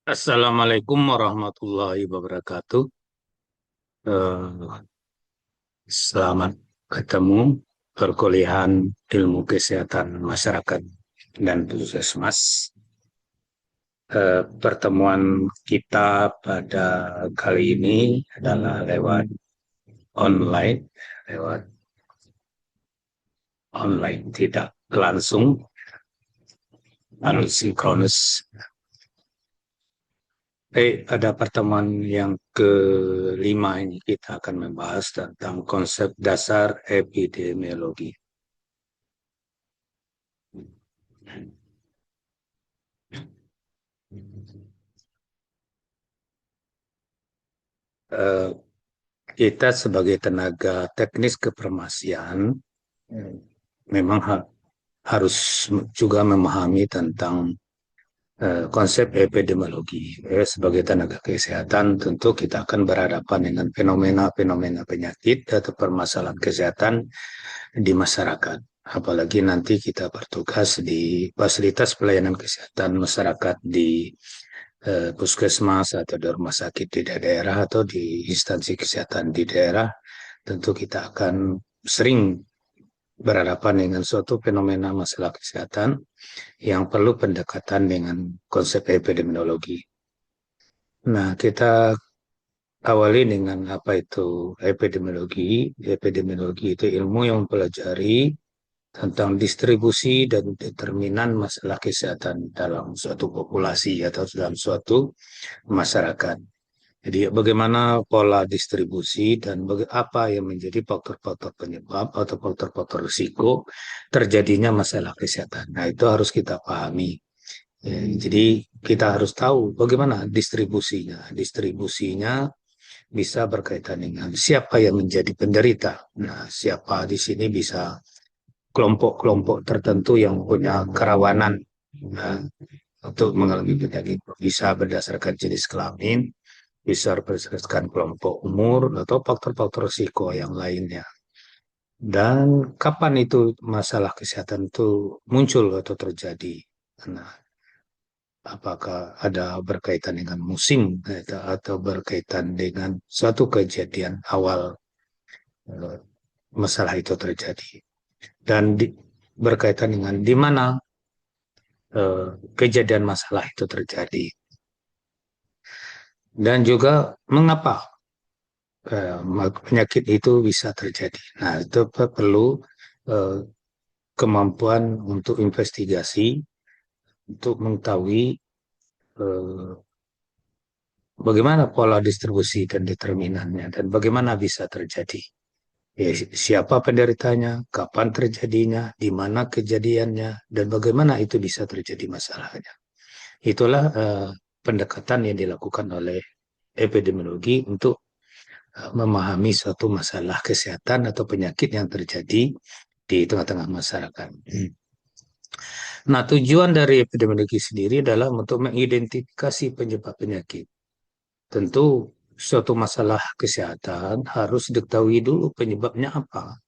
Assalamualaikum warahmatullahi wabarakatuh. Eh, Selamat ketemu perkuliahan ilmu kesehatan masyarakat dan puskesmas. Pertemuan kita pada kali ini adalah lewat online, lewat online tidak langsung, harus sinkronus. Pada pertemuan yang kelima ini kita akan membahas tentang konsep dasar epidemiologi. Eh, Kita sebagai tenaga teknis kefarmasian memang harus juga memahami tentang konsep epidemiologi. Sebagai tenaga kesehatan, tentu kita akan berhadapan dengan fenomena-fenomena penyakit atau permasalahan kesehatan di masyarakat. Apalagi nanti kita bertugas di fasilitas pelayanan kesehatan masyarakat di puskesmas atau di rumah sakit di daerah atau di instansi kesehatan di daerah, tentu kita akan sering berhadapan dengan suatu fenomena masalah kesehatan yang perlu pendekatan dengan konsep epidemiologi. Nah, kita awali dengan apa itu epidemiologi. Epidemiologi itu ilmu yang mempelajari tentang distribusi dan determinan masalah kesehatan dalam suatu populasi atau dalam suatu masyarakat. Jadi bagaimana pola distribusi dan apa yang menjadi faktor-faktor penyebab atau faktor-faktor risiko terjadinya masalah kesehatan. Nah, itu harus kita pahami. Jadi kita harus tahu bagaimana distribusinya. Distribusinya bisa berkaitan dengan siapa yang menjadi penderita. Nah, siapa di sini bisa kelompok-kelompok tertentu yang punya kerawanan, nah, untuk mengalami penyakit. Bisa berdasarkan jenis kelamin, bisa berdasarkan kelompok umur, atau faktor-faktor risiko yang lainnya. Dan kapan itu masalah kesehatan itu muncul atau terjadi? Nah, apakah ada berkaitan dengan musim atau berkaitan dengan suatu kejadian awal eh, masalah itu terjadi? Dan berkaitan dengan di mana kejadian masalah itu terjadi. Dan juga mengapa penyakit itu bisa terjadi. Nah, itu perlu eh, kemampuan untuk investigasi, untuk mengetahui eh, bagaimana pola distribusi dan determinannya, dan bagaimana bisa terjadi. Ya, siapa penderitanya, kapan terjadinya, di mana kejadiannya, dan bagaimana itu bisa terjadi masalahnya. Itulah pendekatan yang dilakukan oleh epidemiologi untuk memahami suatu masalah kesehatan atau penyakit yang terjadi di tengah-tengah masyarakat. Nah, tujuan dari epidemiologi sendiri adalah untuk mengidentifikasi penyebab penyakit. Tentu suatu masalah kesehatan harus diketahui dulu penyebabnya apa.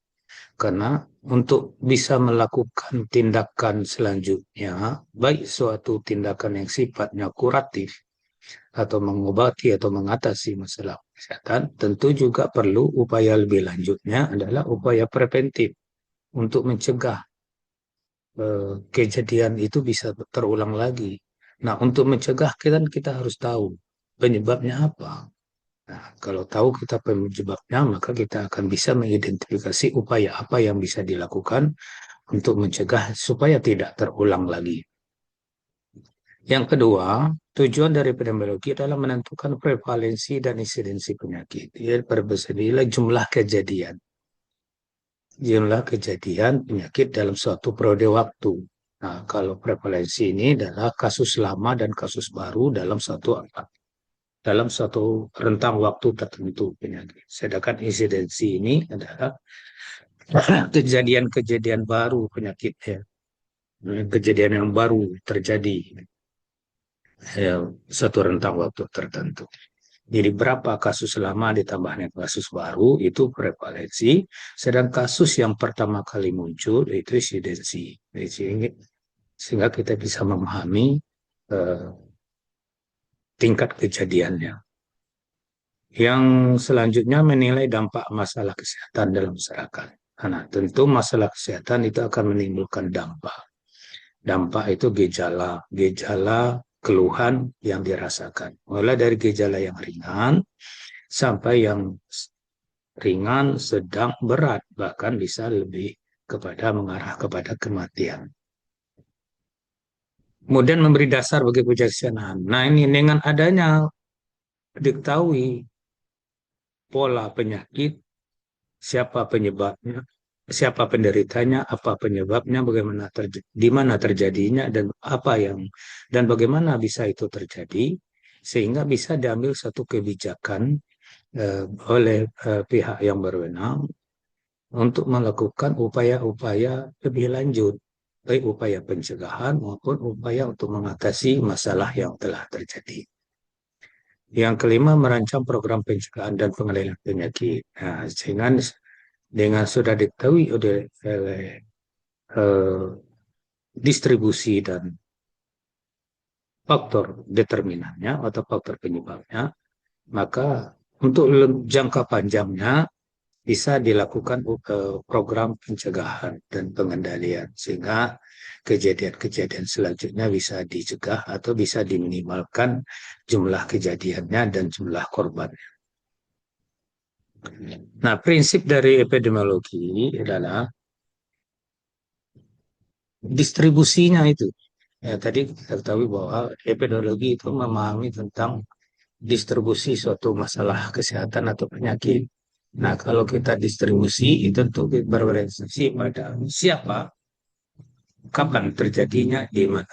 Karena untuk bisa melakukan tindakan selanjutnya, baik suatu tindakan yang sifatnya kuratif atau mengobati atau mengatasi masalah kesehatan, tentu juga perlu upaya lebih lanjutnya adalah upaya preventif untuk mencegah kejadian itu bisa terulang lagi. Nah, untuk mencegah kita harus tahu penyebabnya apa. Nah, kalau tahu kita penyebabnya, maka kita akan bisa mengidentifikasi upaya apa yang bisa dilakukan untuk mencegah supaya tidak terulang lagi. Yang kedua, tujuan dari epidemiologi adalah menentukan prevalensi dan insidensi penyakit. Ya, berbesar jumlah kejadian. Jumlah kejadian penyakit dalam suatu periode waktu. Nah, kalau prevalensi ini adalah kasus lama dan kasus baru dalam suatu rentang waktu tertentu penyakit. Sedangkan insidensi ini adalah kejadian-kejadian baru penyakitnya, kejadian yang baru terjadi ya, satu rentang waktu tertentu. Jadi berapa kasus lama ditambahnya kasus baru itu prevalensi, sedang kasus yang pertama kali muncul itu insidensi. Sehingga kita bisa memahami eh, tingkat kejadiannya. Yang selanjutnya menilai dampak masalah kesehatan dalam masyarakat. Nah, tentu masalah kesehatan itu akan menimbulkan dampak. Dampak itu gejala keluhan yang dirasakan. Mulai dari gejala yang ringan sampai yang ringan, sedang, berat, bahkan bisa lebih mengarah kepada kematian. Kemudian memberi dasar bagi kebijaksanaan. Nah, ini dengan adanya diketahui pola penyakit, siapa penyebabnya, siapa penderitanya, apa penyebabnya, di mana terjadinya, dan bagaimana bisa itu terjadi, sehingga bisa diambil satu kebijakan oleh pihak yang berwenang untuk melakukan upaya-upaya lebih lanjut, baik upaya pencegahan maupun upaya untuk mengatasi masalah yang telah terjadi. Yang kelima, merancang program pencegahan dan pengendalian penyakit. Nah, sehingga dengan sudah diketahui oleh distribusi dan faktor determinannya atau faktor penyebabnya, maka untuk jangka panjangnya bisa dilakukan program pencegahan dan pengendalian sehingga kejadian-kejadian selanjutnya bisa dicegah atau bisa diminimalkan jumlah kejadiannya dan jumlah korbannya. Nah, prinsip dari epidemiologi adalah distribusinya itu. Ya, tadi kita ketahui bahwa epidemiologi itu memahami tentang distribusi suatu masalah kesehatan atau penyakit. Nah, kalau kita distribusi itu tentu berorientasi pada siapa, kapan terjadinya, di mana.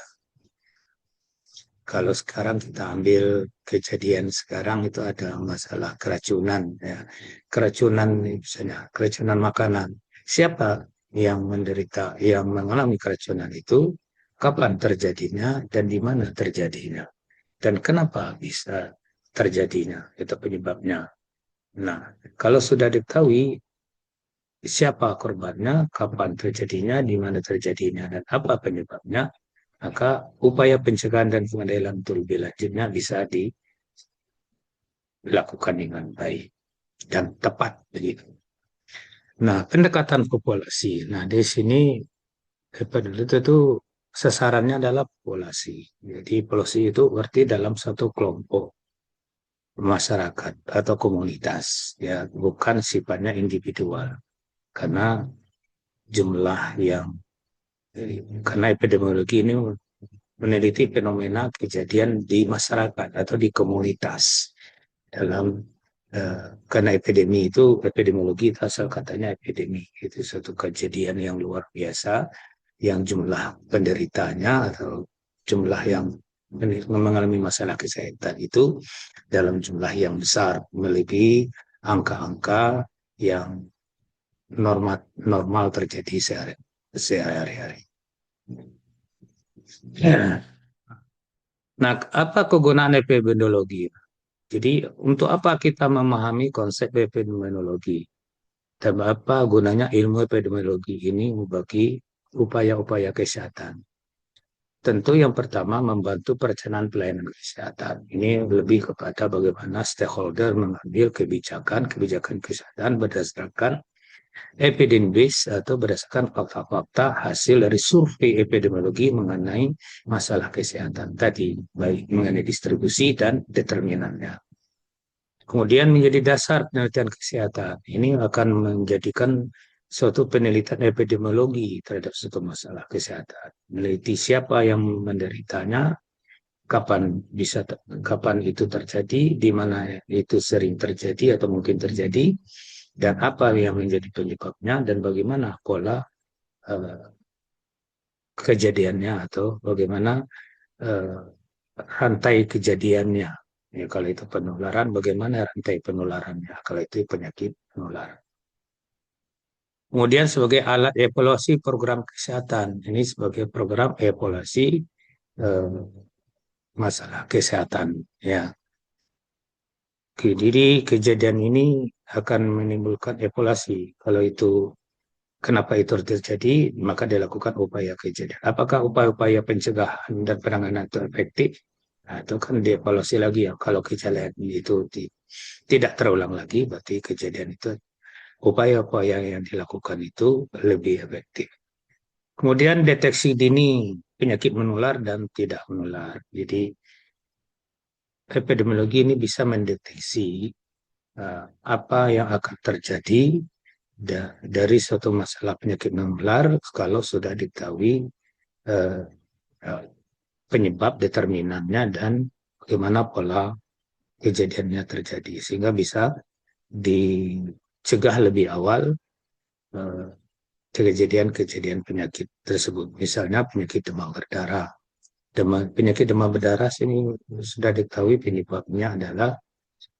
Kalau sekarang kita ambil kejadian sekarang itu ada masalah keracunan, ya. Keracunan misalnya, keracunan makanan. Siapa yang menderita, yang mengalami keracunan itu, kapan terjadinya, dan di mana terjadinya. Dan kenapa bisa terjadinya, itu penyebabnya. Nah, kalau sudah diketahui siapa korbannya, kapan terjadinya, di mana terjadinya, dan apa penyebabnya, maka upaya pencegahan dan pengendalian lebih lanjutnya bisa dilakukan dengan baik dan tepat begitu. Nah, pendekatan populasi. Nah, di sini itu sasarannya adalah populasi. Jadi populasi itu berarti dalam satu kelompok masyarakat atau komunitas, ya, bukan sifatnya individual. Karena jumlah yang karena epidemiologi ini meneliti fenomena kejadian di masyarakat atau di komunitas dalam karena epidemiologi itu asal katanya epidemi, itu suatu kejadian yang luar biasa yang jumlah penderitanya atau jumlah yang mengalami masalah kesehatan itu dalam jumlah yang besar, melebihi angka-angka yang normal terjadi sehari-hari. Nah, apa kegunaan epidemiologi? Jadi, untuk apa kita memahami konsep epidemiologi? Dan apa gunanya ilmu epidemiologi ini bagi upaya-upaya kesehatan? Tentu yang pertama membantu perencanaan pelayanan kesehatan. Ini lebih kepada bagaimana stakeholder mengambil kebijakan kesehatan berdasarkan epidemiologis atau berdasarkan fakta-fakta hasil dari survei epidemiologi mengenai masalah kesehatan tadi, baik mengenai distribusi dan determinannya. Kemudian menjadi dasar penelitian kesehatan. Ini akan menjadikan suatu penelitian epidemiologi terhadap suatu masalah kesehatan. Meneliti siapa yang menderitanya, kapan itu terjadi, di mana itu sering terjadi atau mungkin terjadi, dan apa yang menjadi penyebabnya, dan bagaimana pola kejadiannya atau bagaimana rantai kejadiannya. Ya, kalau itu penularan, bagaimana rantai penularannya? Kalau itu penyakit penular. Kemudian sebagai alat evaluasi program kesehatan, ini sebagai program evaluasi masalah kesehatan. Ya, jadi kejadian ini akan menimbulkan evaluasi. Kalau itu kenapa itu terjadi, maka dilakukan upaya kejadian. Apakah upaya-upaya pencegahan dan penanganan itu efektif? Nah, itu kan dievaluasi lagi ya. Kalau kejadian itu tidak terulang lagi, berarti kejadian itu upaya-upaya yang dilakukan itu lebih efektif. Kemudian deteksi dini penyakit menular dan tidak menular. Jadi epidemiologi ini bisa mendeteksi apa yang akan terjadi dari suatu masalah penyakit menular kalau sudah diketahui uh, uh, penyebab determinannya dan bagaimana pola kejadiannya terjadi sehingga bisa dicegah lebih awal uh, kejadian-kejadian penyakit tersebut. Misalnya penyakit demam berdarah. Penyakit demam berdarah ini sudah diketahui penyebabnya adalah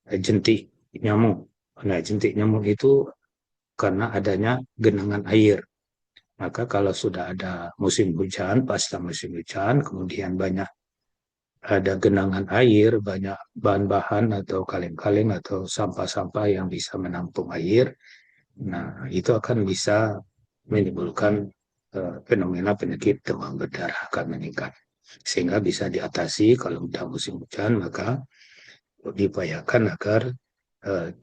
jentik nyamuk. Nah, jentik nyamuk itu karena adanya genangan air. Maka kalau sudah ada musim hujan, pasca musim hujan, kemudian banyak ada genangan air, banyak bahan-bahan atau kaleng-kaleng atau sampah-sampah yang bisa menampung air. Nah, itu akan bisa menimbulkan fenomena penyakit demam berdarah akan meningkat. Sehingga bisa diatasi kalau sudah musim hujan, maka diupayakan agar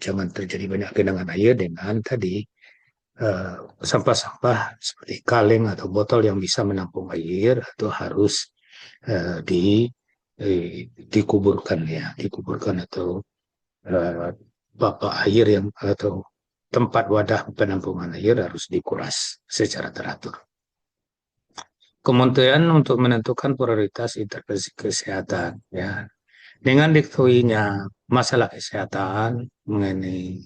jangan terjadi banyak genangan air dengan tadi sampah-sampah seperti kaleng atau botol yang bisa menampung air itu harus uh, di dikuburkan ya, dikuburkan atau bak air yang atau tempat wadah penampungan air harus dikuras secara teratur. Kementerian untuk menentukan prioritas intervensi kesehatan ya. Dengan diketahuinya masalah kesehatan mengenai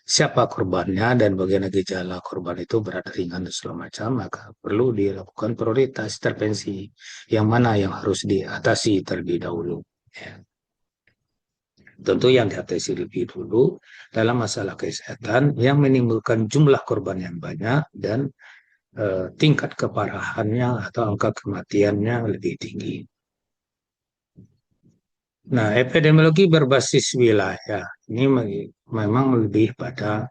siapa korbannya dan bagaimana gejala korban itu berat ringan dan segala macam, maka perlu dilakukan prioritas intervensi yang mana yang harus diatasi terlebih dahulu. Ya. Tentu yang diatasi lebih dulu dalam masalah kesehatan yang menimbulkan jumlah korban yang banyak dan tingkat keparahannya atau angka kematiannya lebih tinggi. Nah, epidemiologi berbasis wilayah ini memang lebih pada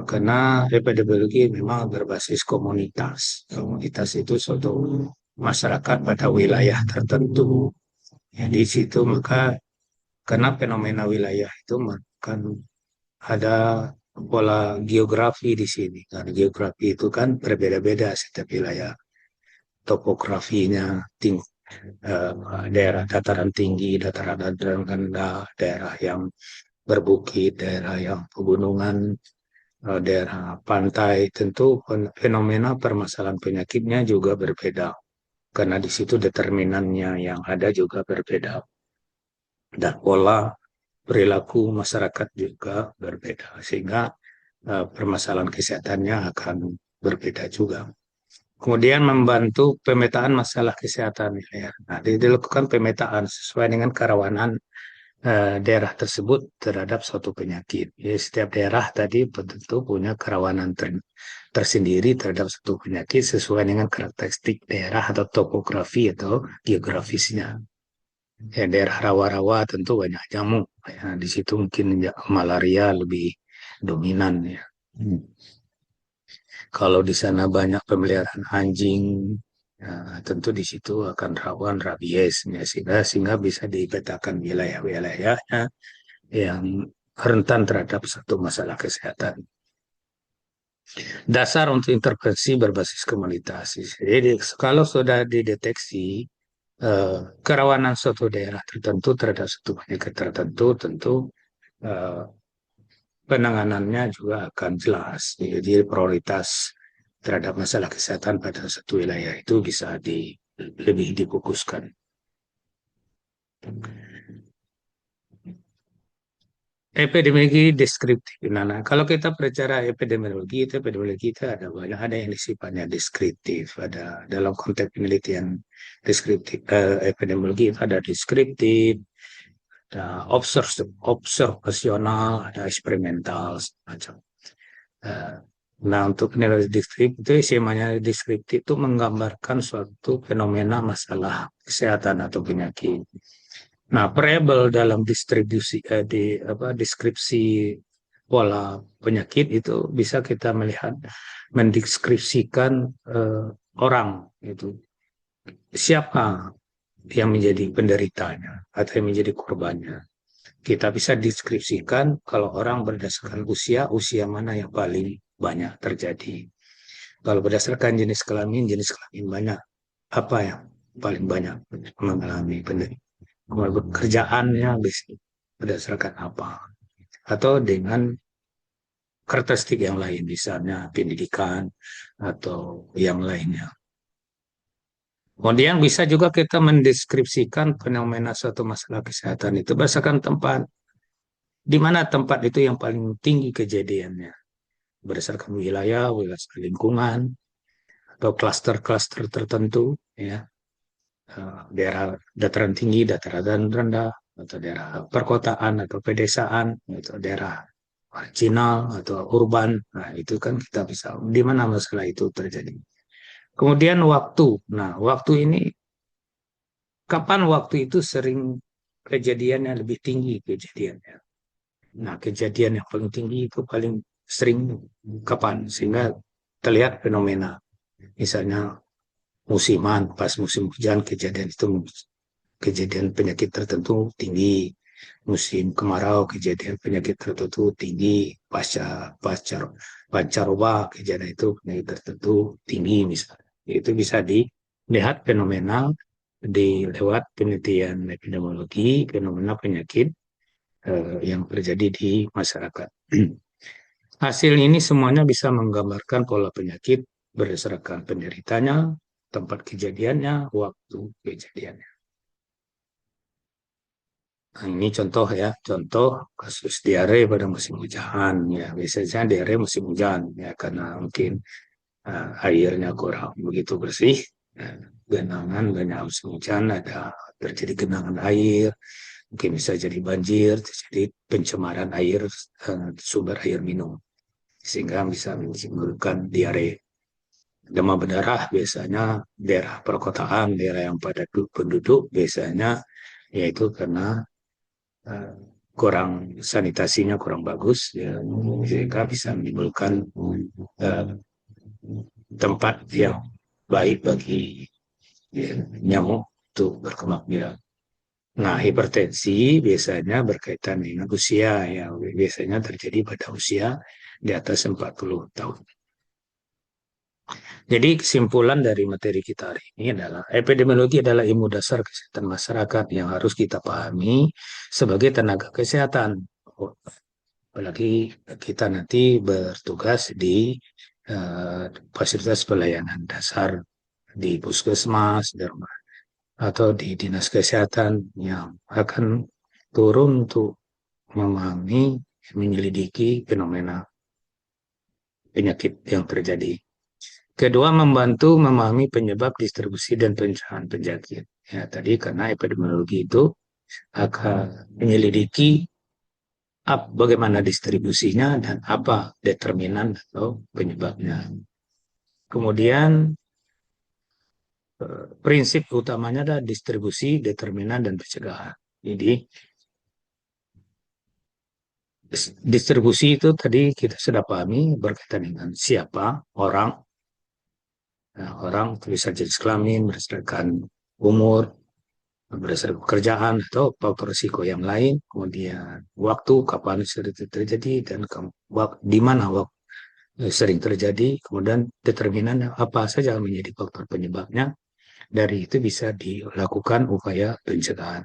karena epidemiologi memang berbasis komunitas. Komunitas itu suatu masyarakat pada wilayah tertentu. Ya, di situ maka karena fenomena wilayah itu kan ada pola geografi di sini. Karena geografi itu kan berbeda-beda setiap wilayah. Topografinya, eh, daerah dataran tinggi, dataran rendah, daerah yang berbukit, daerah yang pegunungan, daerah pantai, tentu fenomena permasalahan penyakitnya juga berbeda. Karena di situ determinannya yang ada juga berbeda. Dan pola perilaku masyarakat juga berbeda. Sehingga permasalahan kesehatannya akan berbeda juga. Kemudian membantu pemetaan masalah kesehatan ya. Nah, dilakukan pemetaan sesuai dengan kerawanan daerah tersebut terhadap suatu penyakit. Jadi setiap daerah tadi tentu punya kerawanan tersendiri terhadap suatu penyakit sesuai dengan karakteristik daerah atau topografi atau geografisnya. Ya, daerah rawa-rawa tentu banyak nyamuk. Ya, di situ mungkin malaria lebih dominan ya. Kalau di sana banyak pemeliharaan anjing, ya, tentu di situ akan rawan rabies, ya, sehingga bisa dipetakan wilayah-wilayahnya yang rentan terhadap satu masalah kesehatan. Dasar untuk intervensi berbasis komunitas. Jadi kalau sudah dideteksi kerawanan suatu daerah tertentu terhadap suatu penyakit tertentu, tentu eh, penanganannya juga akan jelas. Jadi prioritas terhadap masalah kesehatan pada satu wilayah itu bisa lebih difokuskan. Epidemiologi deskriptif. Nah, kalau kita bicara epidemiologi itu ada banyak, ada yang sifatnya deskriptif, ada dalam konteks penelitian deskriptif, epidemiologi itu ada deskriptif, ada observasional, ada eksperimental, macam. Nah, untuk penilaian deskriptif itu semanya deskriptif itu menggambarkan suatu fenomena masalah kesehatan atau penyakit. Nah, variabel dalam deskripsi pola penyakit itu bisa kita melihat mendeskripsikan orang itu siapa yang menjadi penderitanya atau yang menjadi korbannya. Kita bisa deskripsikan kalau orang berdasarkan usia, usia mana yang paling banyak terjadi. Kalau berdasarkan jenis kelamin banyak apa yang paling banyak mengalami penderitaan. Kerjaannya berdasarkan apa? Atau dengan karakteristik yang lain, misalnya pendidikan atau yang lainnya. Kemudian bisa juga kita mendeskripsikan fenomena suatu masalah kesehatan itu berdasarkan tempat. Di mana tempat itu yang paling tinggi kejadiannya. Berdasarkan wilayah, wilayah lingkungan, atau klaster-klaster tertentu, ya. Daerah dataran tinggi, dataran rendah, atau daerah perkotaan, atau pedesaan, atau daerah marginal, atau urban. Nah, itu kan kita bisa, di mana masalah itu terjadi. Kemudian waktu. Nah, waktu ini, kapan waktu itu sering kejadiannya lebih tinggi kejadiannya. Nah, kejadian yang paling tinggi itu paling sering kapan? Sehingga terlihat fenomena. Misalnya musiman, pas musim hujan kejadian itu kejadian penyakit tertentu tinggi. Musim kemarau kejadian penyakit tertentu tinggi. Pancaroba kejadian itu penyakit tertentu tinggi misalnya. Itu bisa dilihat fenomena di lewat penelitian epidemiologi fenomena penyakit yang terjadi di masyarakat. Hasil ini semuanya bisa menggambarkan pola penyakit berdasarkan penderitanya, tempat kejadiannya, waktu kejadiannya. Nah, ini contoh ya, contoh kasus diare pada musim hujan. Ya, biasanya diare musim hujan ya karena mungkin airnya kurang begitu bersih. Genangan banyak musim hujan ada terjadi genangan air, mungkin bisa jadi banjir, terjadi pencemaran air, sumber air minum, sehingga bisa menimbulkan diare. Demam berdarah biasanya daerah perkotaan, daerah yang padat penduduk biasanya yaitu karena uh, kurang sanitasinya kurang bagus, ya, sehingga bisa menimbulkan uh, tempat yang baik bagi ya, nyamuk untuk berkembang biak. Nah, hipertensi biasanya berkaitan dengan usia, ya biasanya terjadi pada usia di atas 40 tahun. Jadi kesimpulan dari materi kita hari ini adalah epidemiologi adalah ilmu dasar kesehatan masyarakat yang harus kita pahami sebagai tenaga kesehatan. Apalagi kita nanti bertugas di fasilitas pelayanan dasar di puskesmas, di rumah, atau di dinas kesehatan yang akan turun untuk memahami, menyelidiki fenomena penyakit yang terjadi. Kedua, membantu memahami penyebab distribusi dan pencerahan penyakit. Ya, tadi karena epidemiologi itu akan menyelidiki bagaimana distribusinya dan apa determinan atau penyebabnya. Kemudian prinsip utamanya adalah distribusi, determinan, dan pencegahan. Jadi distribusi itu tadi kita sudah pahami berkaitan dengan siapa orang. Nah, orang bisa jenis kelamin berdasarkan umur, berdasarkan pekerjaan atau faktor risiko yang lain, kemudian waktu kapan sering terjadi dan di mana waktu sering terjadi, kemudian determinan apa saja menjadi faktor penyebabnya. Dari itu bisa dilakukan upaya pencegahan.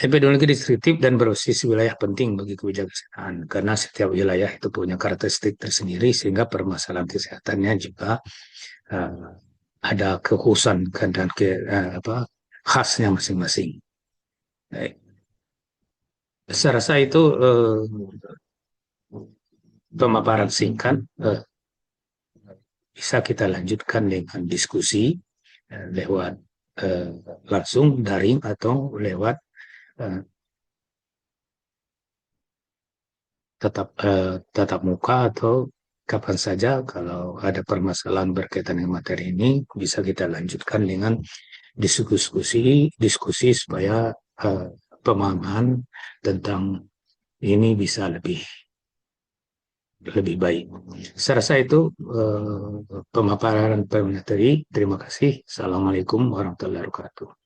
Epidemiologi deskriptif dan berbasis wilayah penting bagi kebijaksanaan karena setiap wilayah itu punya karakteristik tersendiri sehingga permasalahan kesehatannya juga ada kekhususan dan khasnya masing-masing. Baik. Saya rasa itu pemaparan singkat. Bisa kita lanjutkan dengan diskusi lewat langsung daring atau lewat tatap muka atau kapan saja kalau ada permasalahan berkaitan dengan materi ini bisa kita lanjutkan dengan diskusi supaya pemahaman tentang ini bisa lebih lebih baik. Saya rasa itu pemaparan pemateri. Terima kasih. Assalamualaikum warahmatullahi wabarakatuh.